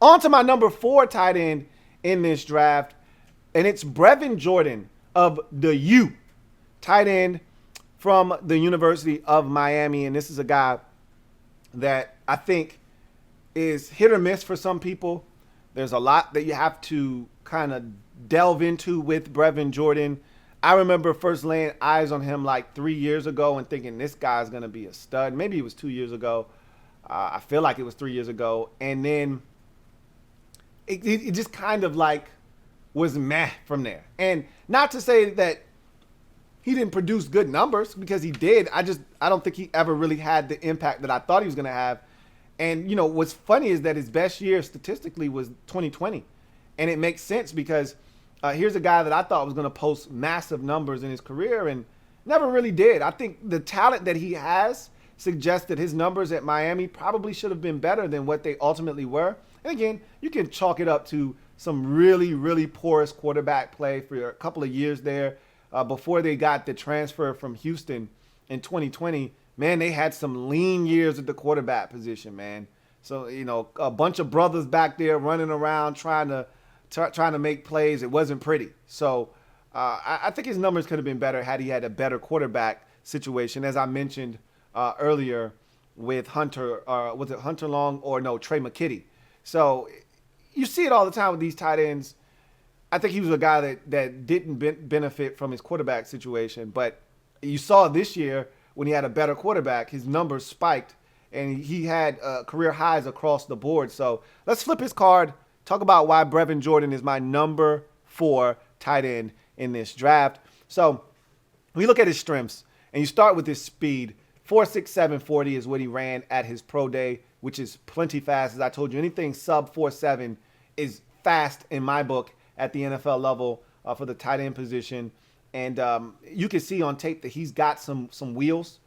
On to my number 4 tight end in this draft, and it's Brevin Jordan of the U, tight end from the University of Miami. And this is a guy that I think is hit or miss for some people. There's a lot that you have to kind of delve into with Brevin Jordan. I remember first laying eyes on him like 3 years ago and thinking this guy's going to be a stud. Maybe it was 2 years ago. I feel like it was 3 years ago. And then it just kind of like was meh from there. And not to say that he didn't produce good numbers, because he did. I don't think he ever really had the impact that I thought he was going to have. And, you know, what's funny is that his best year statistically was 2020. And it makes sense because here's a guy that I thought was going to post massive numbers in his career and never really did. I think the talent that he has suggests that his numbers at Miami probably should have been better than what they ultimately were. And again, you can chalk it up to some really, really porous quarterback play for a couple of years there before they got the transfer from Houston in 2020. Man, they had some lean years at the quarterback position, man. So, you know, a bunch of brothers back there running around trying to make plays. It wasn't pretty. So I think his numbers could have been better had he had a better quarterback situation, as I mentioned earlier with Hunter. Was it Hunter Long or no, Trey McKitty? So you see it all the time with these tight ends. I think he was a guy that didn't benefit from his quarterback situation. But you saw this year when he had a better quarterback, his numbers spiked, and he had career highs across the board. So let's flip his card, talk about why Brevin Jordan is my number 4 tight end in this draft. So we look at his strengths, and you start with his speed. 4.67 40 is what he ran at his pro day, which is plenty fast. As I told you, anything sub 4.7 is fast in my book at the NFL level for the tight end position. And you can see on tape that he's got some wheels.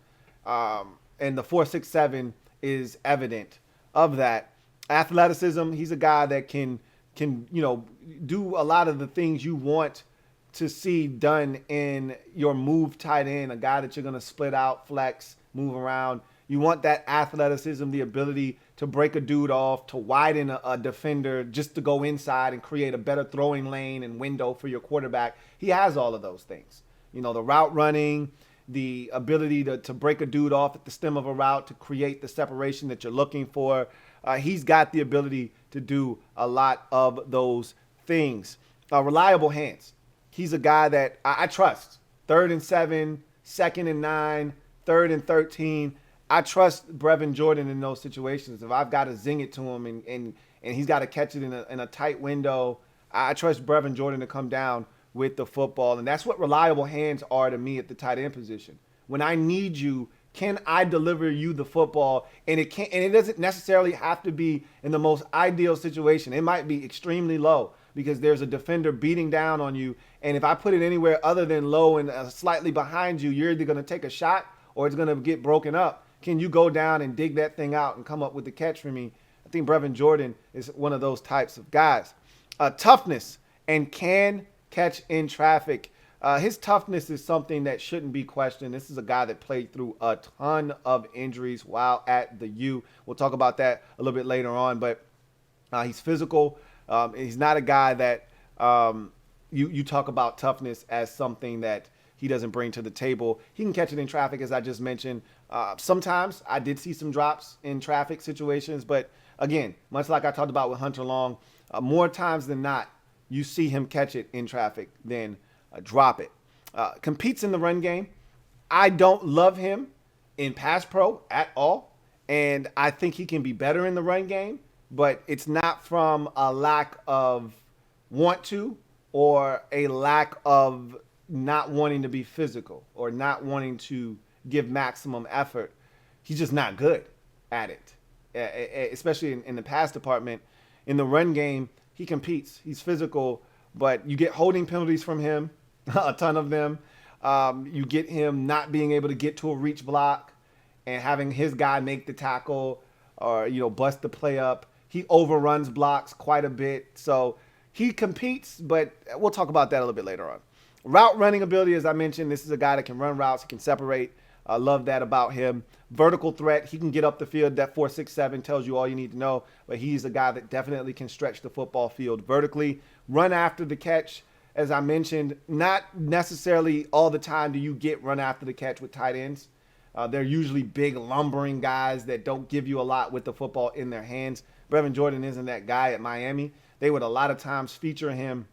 And the 4.67 is evident of that. Athleticism, he's a guy that can do a lot of the things you want to see done in your move tight end, a guy that you're going to split out, flex, move around. You want that athleticism, the ability to break a dude off, to widen a defender, just to go inside and create a better throwing lane and window for your quarterback. He has all of those things. You know, the route running, the ability to break a dude off at the stem of a route to create the separation that you're looking for. He's got the ability to do a lot of those things. Reliable hands. He's a guy that I trust. 3rd and 7, 2nd and 9, 3rd and 13. I trust Brevin Jordan in those situations. If I've got to zing it to him and he's got to catch it in a tight window, I trust Brevin Jordan to come down with the football. And that's what reliable hands are to me at the tight end position. When I need you, can I deliver you the football? And it doesn't necessarily have to be in the most ideal situation. It might be extremely low because there's a defender beating down on you. And if I put it anywhere other than low and slightly behind you, you're either going to take a shot or it's going to get broken up. Can you go down and dig that thing out and come up with the catch for me? I think Brevin Jordan is one of those types of guys. Toughness and can catch in traffic. His toughness is something that shouldn't be questioned. This is a guy that played through a ton of injuries while at the U. We'll talk about that a little bit later on, but he's physical. He's not a guy that you talk about toughness as something that he doesn't bring to the table. He can catch it in traffic, as I just mentioned. Sometimes I did see some drops in traffic situations, but again, much like I talked about with Hunter Long, more times than not, you see him catch it in traffic than drop it. Competes in the run game. I don't love him in pass pro at all, and I think he can be better in the run game, but it's not from a lack of want to or a lack of not wanting to be physical or not wanting to give maximum effort. He's just not good at it, especially in the pass department. In the run game, he competes. He's physical, but you get holding penalties from him, a ton of them. You get him not being able to get to a reach block and having his guy make the tackle or, bust the play up. He overruns blocks quite a bit. So he competes, but we'll talk about that a little bit later on. Route running ability, as I mentioned, this is a guy that can run routes, he can separate. I love that about him. Vertical threat. He can get up the field. That 4.67 tells you all you need to know. But he's a guy that definitely can stretch the football field vertically. Run after the catch. As I mentioned, not necessarily all the time do you get run after the catch with tight ends. They're usually big, lumbering guys that don't give you a lot with the football in their hands. Brevin Jordan isn't that guy at Miami. They would a lot of times feature him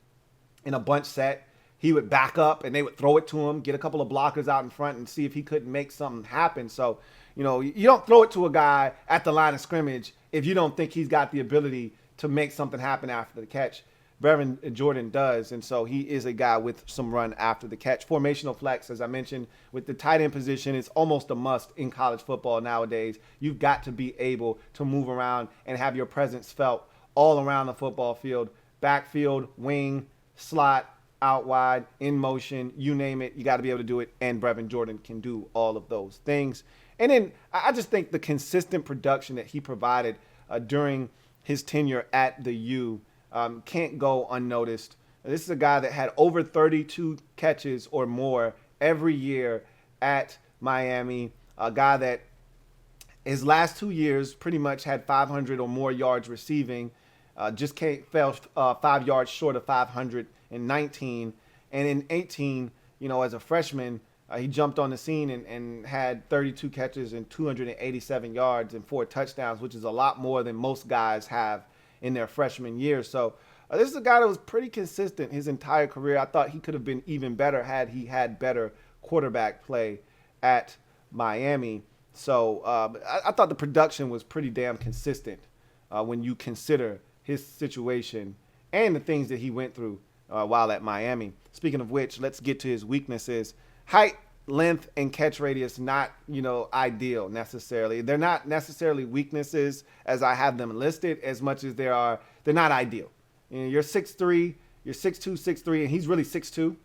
in a bunch set. He would back up and they would throw it to him, get a couple of blockers out in front and see if he couldn't make something happen. So, you don't throw it to a guy at the line of scrimmage if you don't think he's got the ability to make something happen after the catch. Brevin Jordan does, and so he is a guy with some run after the catch. Formational flex, as I mentioned, with the tight end position, it's almost a must in college football nowadays. You've got to be able to move around and have your presence felt all around the football field, backfield, wing, slot, out wide, in motion, you name it, you got to be able to do it, and Brevin Jordan can do all of those things. And then I just think the consistent production that he provided during his tenure at the U can't go unnoticed. This is a guy that had over 32 catches or more every year at Miami, a guy that his last 2 years pretty much had 500 or more yards receiving, fell 5 yards short of 519. And in 18, as a freshman, he jumped on the scene and had 32 catches and 287 yards and 4 touchdowns, which is a lot more than most guys have in their freshman year. So this is a guy that was pretty consistent his entire career. I thought he could have been even better had he had better quarterback play at Miami. So I thought the production was pretty damn consistent when you consider his situation and the things that he went through while at Miami. Speaking of which, let's get to his weaknesses. Height, length, and catch radius, not, ideal necessarily. They're not necessarily weaknesses as I have them listed as much as they're not ideal. You're 6'3", you're 6'2", 6'3", and he's really 6'2".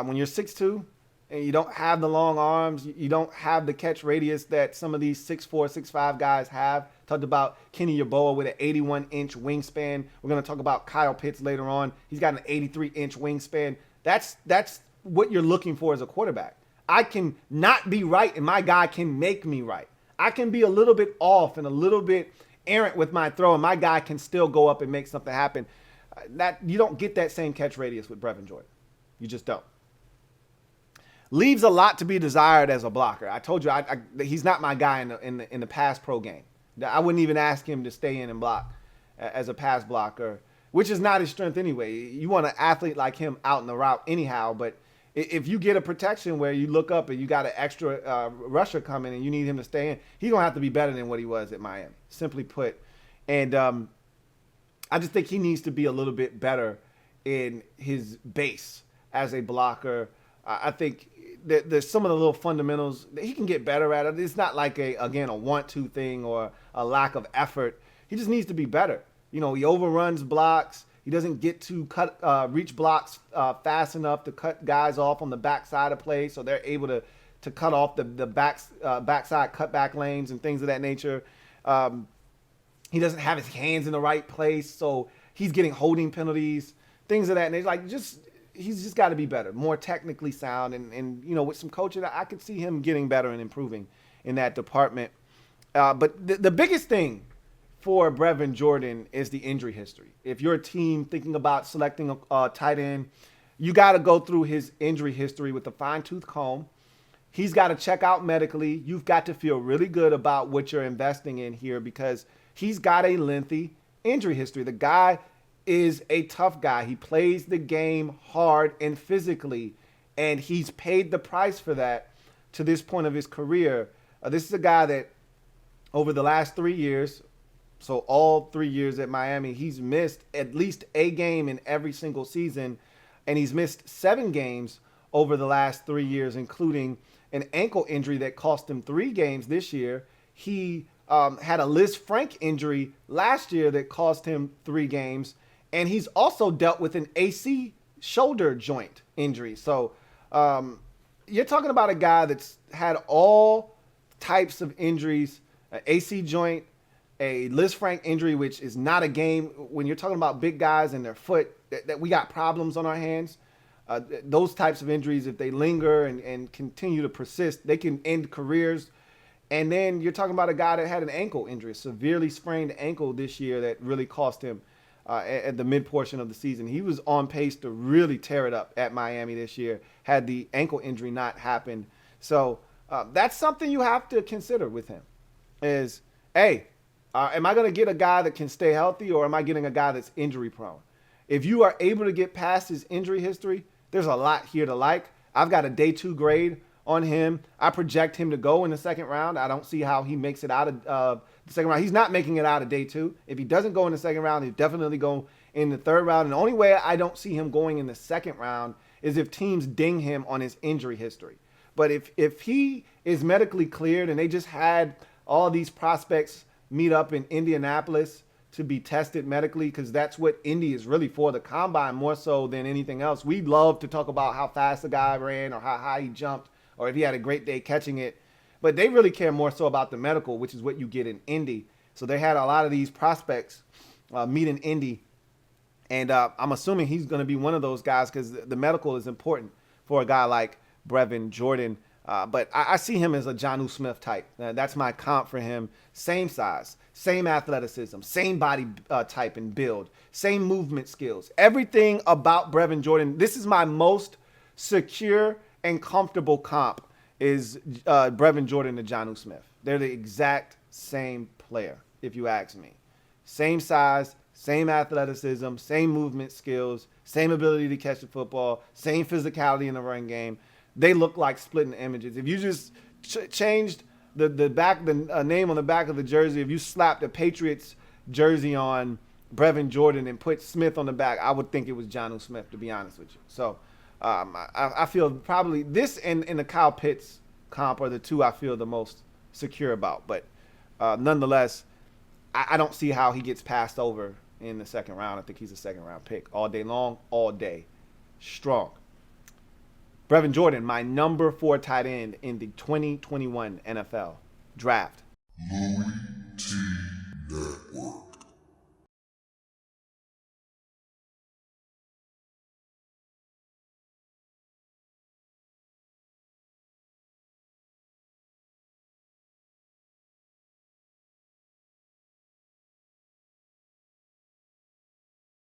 When you're 6'2", and you don't have the long arms, you don't have the catch radius that some of these 6'4", 6'5" guys have. Talked about Kenny Yeboah with an 81-inch wingspan. We're going to talk about Kyle Pitts later on. He's got an 83-inch wingspan. That's what you're looking for as a quarterback. I can not be right, and my guy can make me right. I can be a little bit off and a little bit errant with my throw, and my guy can still go up and make something happen. You don't get that same catch radius with Brevin Jordan. You just don't. Leaves a lot to be desired as a blocker. I told you he's not my guy in the pass pro game. I wouldn't even ask him to stay in and block as a pass blocker, which is not his strength anyway. You want an athlete like him out in the route anyhow, but if you get a protection where you look up and you got an extra rusher coming and you need him to stay in, he's going to have to be better than what he was at Miami, simply put. And I just think he needs to be a little bit better in his base as a blocker. I think there's some of the little fundamentals that he can get better at. It's not like a want-to thing or a lack of effort. He just needs to be better. He overruns blocks. He doesn't get to reach blocks fast enough to cut guys off on the backside of play, so they're able to cut off the backside cutback lanes and things of that nature. He doesn't have his hands in the right place, so he's getting holding penalties, things of that nature. He's just got to be better, more technically sound, and with some coaching, I could see him getting better and improving in that department. But the biggest thing for Brevin Jordan is the injury history. If you're a team thinking about selecting a tight end, you got to go through his injury history with a fine-tooth comb. He's got to check out medically. You've got to feel really good about what you're investing in here because he's got a lengthy injury history. The guy is a tough guy. He plays the game hard and physically, and he's paid the price for that to this point of his career. This is a guy that over the last 3 years, so all 3 years at Miami, he's missed at least a game in every single season, and he's missed 7 games over the last 3 years, including an ankle injury that cost him 3 games this year. He had a Liz Frank injury last year that cost him 3 games, and he's also dealt with an AC shoulder joint injury. So you're talking about a guy that's had all types of injuries, an AC joint, a Liz Frank injury, which is not a game. When you're talking about big guys and their foot, that we got problems on our hands. Those types of injuries, if they linger and continue to persist, they can end careers. And then you're talking about a guy that had an ankle injury, severely sprained ankle this year that really cost him at the mid portion of the season. He was on pace to really tear it up at Miami this year had the ankle injury not happened. So that's something you have to consider with him is, hey, am I going to get a guy that can stay healthy or am I getting a guy that's injury prone? If you are able to get past his injury history, there's a lot here to like. I've got a day 2 grade on him. I project him to go in the second round. I don't see how he makes it out of the second round. He's not making it out of day 2. If he doesn't go in the second round, he'll definitely go in the third round. And the only way I don't see him going in the second round is if teams ding him on his injury history. But if he is medically cleared and they just had all these prospects meet up in Indianapolis to be tested medically, because that's what Indy is really for, the combine more so than anything else. We love to talk about how fast the guy ran or how high he jumped or if he had a great day catching it. But they really care more so about the medical, which is what you get in Indy. So they had a lot of these prospects meet in Indy. And I'm assuming he's going to be one of those guys because the medical is important for a guy like Brevin Jordan. But I see him as a Jonnu Smith type. That's my comp for him. Same size, same athleticism, same body type and build, same movement skills. Everything about Brevin Jordan. This is my most secure and comfortable comp is Brevin Jordan to Jonnu Smith. They're the exact same player, if you ask me. Same size, same athleticism, same movement skills, same ability to catch the football, same physicality in the run game. They look like splitting images. If you just changed the name on the back of the jersey, if you slapped a Patriots jersey on Brevin Jordan and put Smith on the back, I would think it was Jonnu Smith, to be honest with you. So I feel probably this and the Kyle Pitts comp are the two I feel the most secure about. But nonetheless, I don't see how he gets passed over in the second round. I think he's a second-round pick all day long, all day strong. Brevin Jordan, my number 4 tight end in the 2021 NFL draft. Louie